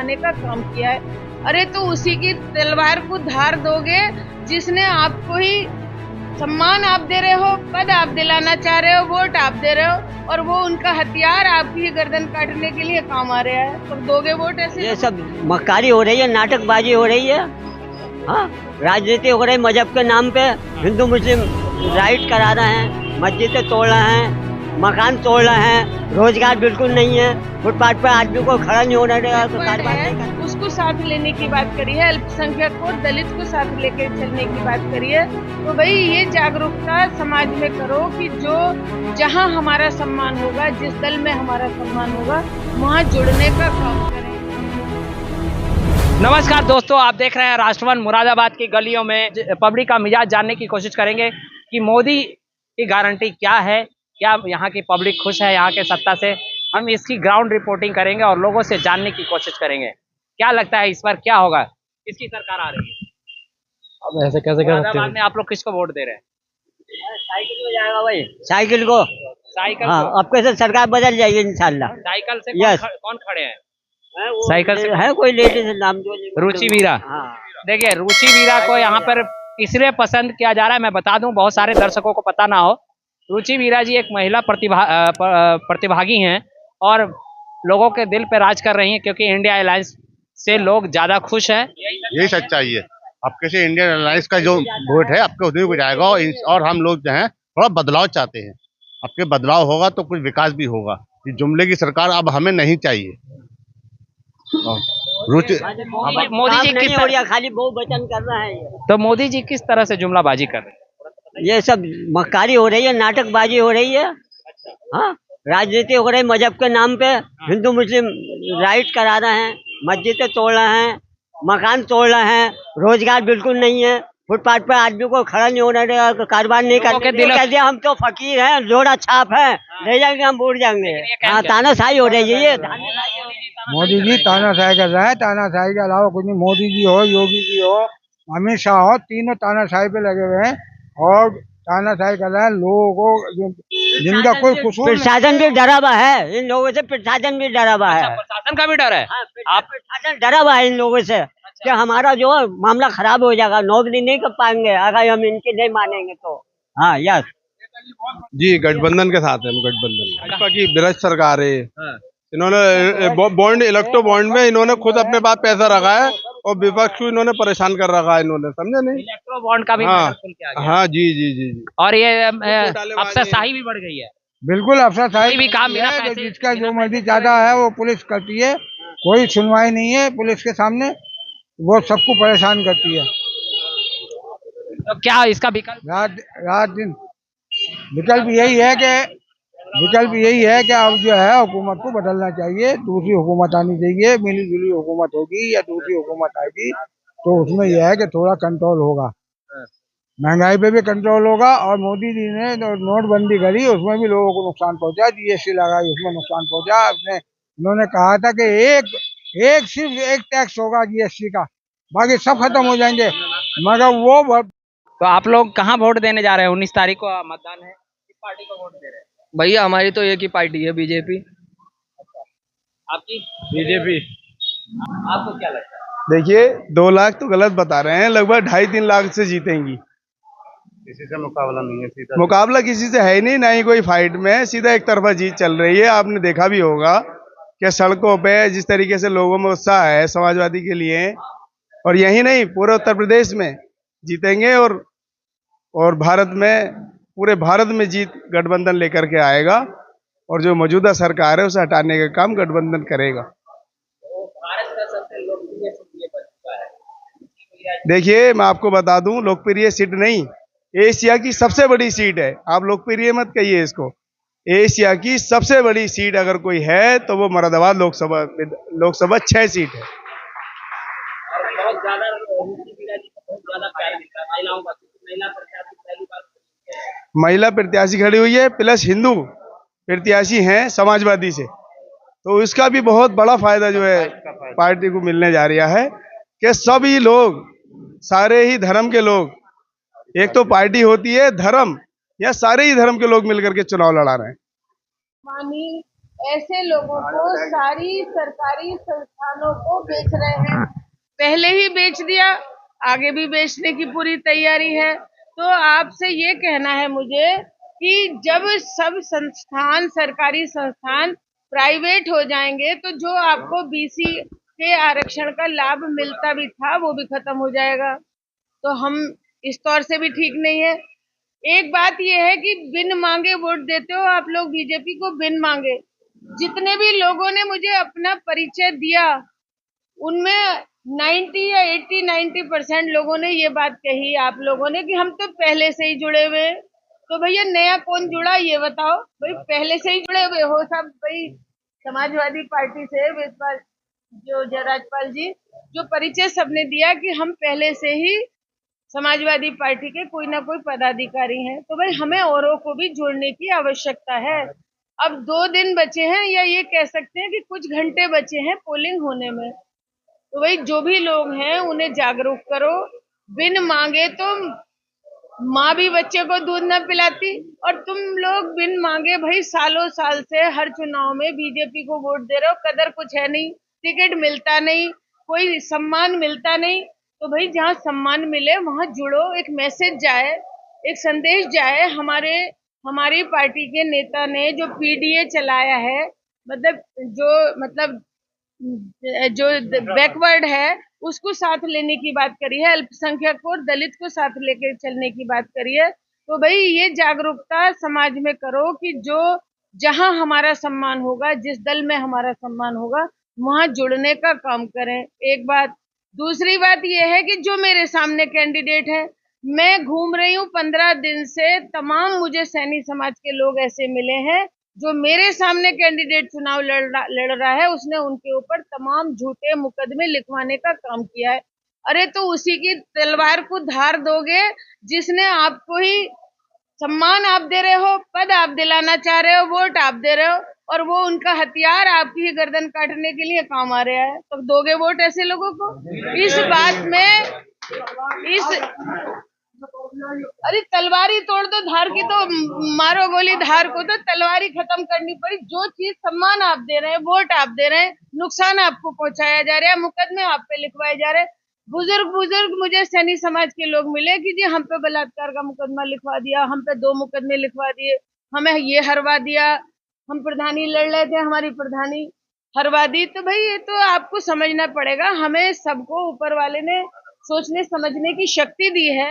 खाने का काम किया है। अरे तो उसी की तलवार को धार दोगे जिसने आपको ही सम्मान आप दे रहे हो, पद आप दिलाना चाह रहे हो, वोट आप दे रहे हो, और वो उनका हथियार आपकी गर्दन काटने के लिए काम आ रहा है, तो दोगे वोट ऐसे? ये सब मक्कारी हो रही है, नाटकबाजी हो रही है। हाँ, राजनीति हो रही है मजहब के नाम पे। हिंदू मुस्लिम राइट करा रहे हैं, मस्जिदें तोड़ रहे हैं, मकान तोड़ रहे हैं, रोजगार बिल्कुल नहीं है, फुटपाथ पर आदमी को खड़ा नहीं होने देगा तो कारोबार नहीं करना। उसको साथ लेने की बात करी है, अल्पसंख्यक को, दलित को साथ लेके चलने की बात करी है। तो भाई ये जागरूकता समाज में करो कि जो जहाँ हमारा सम्मान होगा, जिस दल में हमारा सम्मान होगा, वहाँ जुड़ने का काम करें। नमस्कार दोस्तों, आप देख रहे हैं राष्ट्रवन। मुरादाबाद की गलियों में पब्लिक का मिजाज जानने की कोशिश करेंगे कि मोदी की गारंटी क्या है, क्या यहाँ की पब्लिक खुश है यहाँ के सत्ता से। हम इसकी ग्राउंड रिपोर्टिंग करेंगे और लोगों से जानने की कोशिश करेंगे क्या लगता है इस बार क्या होगा, किसकी सरकार आ रही है। अब ऐसे कैसे कर सकते मुरादाबाद में आप लोग किसको वोट दे रहे हैं? साइकिल को जाएगा भाई, साइकिल को। साइकिल हाँ, को? अब कैसे सरकार बदल जाएगी इंशाल्लाह। साइकिल से यस। कौन खड़े हैं? साइकिल से है कोई लेडीज नाम जो रुचि वीरा। हाँ। देखिए, रुचि वीरा को यहाँ पर इसलिए पसंद किया जा रहा है, मैं बता दूं बहुत सारे दर्शकों को पता ना हो, रुचि वीरा जी एक महिला प्रतिभागी हैं और लोगों के दिल पे राज कर रही हैं, क्योंकि इंडिया अलायंस से लोग ज्यादा खुश हैं। यही सच्चाई है। आपके से इंडियन अलायंस का जो वोट है आपके उधर को जाएगा, और हम लोग जो है थोड़ा बदलाव चाहते हैं। आपके बदलाव होगा तो कुछ विकास भी होगा। ये जुमले की सरकार अब हमें नहीं चाहिए। रुचि मोदी जी किस तरह, खाली बहुवचन कर रहा है ये। तो मोदी जी किस तरह से जुमलाबाजी कर रहे हैं? ये सब मक्कारी हो रही है, नाटकबाजी हो रही है। हाँ, राजनीति हो रही है मजहब के नाम पे। हिंदू मुस्लिम राइट करा रहे हैं, मस्जिदें तोड़ रहे हैं, मकान तोड़ रहे हैं, रोजगार बिल्कुल नहीं है, फुटपाथ पर आदमी को खड़ा नहीं होने देगा तो कारोबार नहीं करने। हम तो फकीर हैं, जोड़ा छाप है, ले जाएंगे हम बूढ़ जाएंगे। हाँ, तानाशाही हो रही है ये। मोदी जी तानाशाही कर रहे हैं। तानाशाही के अलावा कुछ नहीं। मोदी जी हो, योगी जी हो, अमित शाह हो, तीनों तानाशाही पे लगे हुए हैं और तानाशाही कर रहे हैं लोगों को, जिनका कोई कसूर। प्रशासन भी डरा हुआ है इन लोगों से, प्रशासन भी डरा हुआ है। प्रशासन का भी डर है? आप प्रशासन डरा हुआ है इन लोगों से कि हमारा जो मामला खराब हो जाएगा, नौकरी नहीं कर पाएंगे अगर हम इनकी नहीं मानेंगे तो। हाँ, यस जी, गठबंधन के साथ है। गठबंधन भाजपा की विराट सरकार है। इन्होंने बॉन्ड, इलेक्ट्रो बॉन्ड में इन्होंने खुद अपने पास पैसा रखा है और विपक्ष को इन्होंने परेशान कर रखा है। इन्होंने, समझे नहीं? इलेक्ट्रो बॉन्ड का भी हाँ, खुल के आ गया। हाँ जी जी जी जी। और ये अफसरशाही भी बढ़ गई है। बिल्कुल अफसरशाही भी काम बिना है। पैसे, जिसका जो मर्जी चाहता है वो पुलिस करती है, कोई सुनवाई नहीं है पुलिस के सामने, वो सबको परेशान करती है तो क्या इसका विकल्प? रात दिन। विकल्प यही है कि अब जो है हुकूमत को बदलना चाहिए, दूसरी हुकूमत आनी चाहिए, मिली जुली हुकूमत होगी या दूसरी हुकूमत आएगी तो उसमें यह है कि थोड़ा कंट्रोल होगा, महंगाई पे भी कंट्रोल होगा। और मोदी जी ने नोटबंदी करी, उसमें भी लोगों को नुकसान पहुंचा, जीएसटी लगाई उसमें नुकसान पहुंचा। उन्होंने कहा था कि सिर्फ एक टैक्स होगा जीएसटी का, बाकी सब खत्म हो जाएंगे, मगर वो। तो आप लोग कहाँ वोट देने जा रहे हैं? 19 तारीख को मतदान है, किस पार्टी को वोट दे रहे हैं? भैया हमारी तो एक ही पार्टी है, बीजेपी। आपकी? बीजेपी। आपको क्या लगता है? देखिए, 2 लाख तो गलत बता रहे हैं, लगभग 2.5-3 लाख से जीतेंगी। किसी से मुकाबला नहीं है, सीधा मुकाबला किसी से है ही नहीं, ना ही कोई फाइट में, सीधा एक तरफा जीत चल रही है। आपने देखा भी होगा कि सड़कों पे जिस तरीके से लोगों में उत्साह है समाजवादी के लिए, और यही नहीं पूरे उत्तर प्रदेश में जीतेंगे और भारत में, पूरे भारत में जीत गठबंधन लेकर के आएगा। और जो मौजूदा सरकार है उसे हटाने का काम गठबंधन करेगा। भारत का सबसे लोकप्रिय सीट बन चुका है। देखिए, मैं आपको बता दूं, लोकप्रिय सीट नहीं, एशिया की सबसे बड़ी सीट है। आप लोकप्रिय मत कहिए इसको। एशिया की सबसे बड़ी सीट अगर कोई है तो वो मुरादाबाद लोकसभा 6 सीट है। बहुत ज्यादा रुचि वीरा जी को बहुत ज्यादा प्यार मिलता है महिलाओं का, महिला प्रत्याशी पहली बार महिला प्रत्याशी खड़ी हुई है, प्लस हिंदू प्रत्याशी हैं समाजवादी से, तो इसका भी बहुत बड़ा फायदा जो है पार्टी को मिलने जा रहा है कि सभी लोग, सारे ही धर्म के लोग, एक तो पार्टी होती है धर्म, या सारे ही धर्म के लोग मिलकर के चुनाव लड़ा रहे हैं। पानी ऐसे लोगों को सारी सरकारी संस्थानों को बेच रहे हैं। पहले ही बेच दिया, आगे भी बेचने की पूरी तैयारी है। तो आपसे ये कहना है मुझे कि जब सब संस्थान, सरकारी संस्थान प्राइवेट हो जाएंगे तो जो आपको बीसी के आरक्षण का लाभ मिलता भी था वो भी खत्म हो जाएगा। तो हम इस तौर से भी ठीक नहीं है। एक बात यह है कि बिन मांगे वोट देते हो आप लोग बीजेपी को, बिन मांगे। जितने भी लोगों ने मुझे अपना परिचय दिया उनमें 90 या 80-90% लोगों ने ये बात कही आप लोगों ने कि हम तो पहले से ही जुड़े हुए। तो भैया नया कौन जुड़ा ये बताओ। भाई पहले से ही जुड़े हुए हो सब, भाई समाजवादी पार्टी से वेदपाल जो जयराजपाल जी जो परिचय सबने दिया कि हम पहले से ही समाजवादी पार्टी के कोई ना कोई पदाधिकारी हैं। तो भाई हमें औरों को भी जोड़ने की आवश्यकता है। अब 2 दिन बचे हैं या ये कह सकते हैं कि कुछ घंटे बचे हैं पोलिंग होने में। तो भाई जो भी लोग हैं उन्हें जागरूक करो। बिन मांगे तो माँ भी बच्चे को दूध न पिलाती, और तुम लोग बिन मांगे भाई सालों साल से हर चुनाव में बीजेपी को वोट दे रहे हो। कदर कुछ है नहीं, टिकट मिलता नहीं, कोई सम्मान मिलता नहीं। तो भाई जहाँ सम्मान मिले वहां जुड़ो, एक मैसेज जाए, एक संदेश जाए। हमारी पार्टी के नेता ने जो पीडीए चलाया है, मतलब जो बैकवर्ड है उसको साथ लेने की बात करी है, अल्पसंख्यक को और दलित को साथ लेकर चलने की बात करी है। तो भाई ये जागरूकता समाज में करो कि जो जहां हमारा सम्मान होगा, जिस दल में हमारा सम्मान होगा वहां जुड़ने का काम करें। एक बात। दूसरी बात यह है कि जो मेरे सामने कैंडिडेट है, मैं घूम रही हूँ 15 दिन से, तमाम मुझे सैनी समाज के लोग ऐसे मिले हैं जो मेरे सामने कैंडिडेट चुनाव लड़ रहा है, उसने उनके ऊपर तमाम झूठे मुकदमे लिखवाने का काम किया है। अरे तो उसी की तलवार को धार दोगे जिसने आपको ही सम्मान आप दे रहे हो, पद आप दिलाना चाह रहे हो, वोट आप दे रहे हो, और वो उनका हथियार आपकी ही गर्दन काटने के लिए काम आ रहा है। तो दोगे वोट ऐसे लोगों को? इस बात में अरे तलवारी तोड़ दो, धार की तो मारो गोली, धार को तो तलवारी खत्म करनी पड़ी। जो चीज सम्मान आप दे रहे हैं, वोट आप दे रहे हैं, नुकसान आपको पहुंचाया जा रहा है, मुकदमे आप पे लिखवाए जा रहे हैं। बुजुर्ग मुझे सैनी समाज के लोग मिले कि जी हम पे बलात्कार का मुकदमा लिखवा दिया, हम पे 2 मुकदमे लिखवा दिए, हमें ये हरवा दिया, हम प्रधानी लड़ रहे थे, हमारी प्रधानी हरवा दी। तो भाई ये तो आपको समझना पड़ेगा। हमें सबको ऊपर वाले ने सोचने समझने की शक्ति दी है।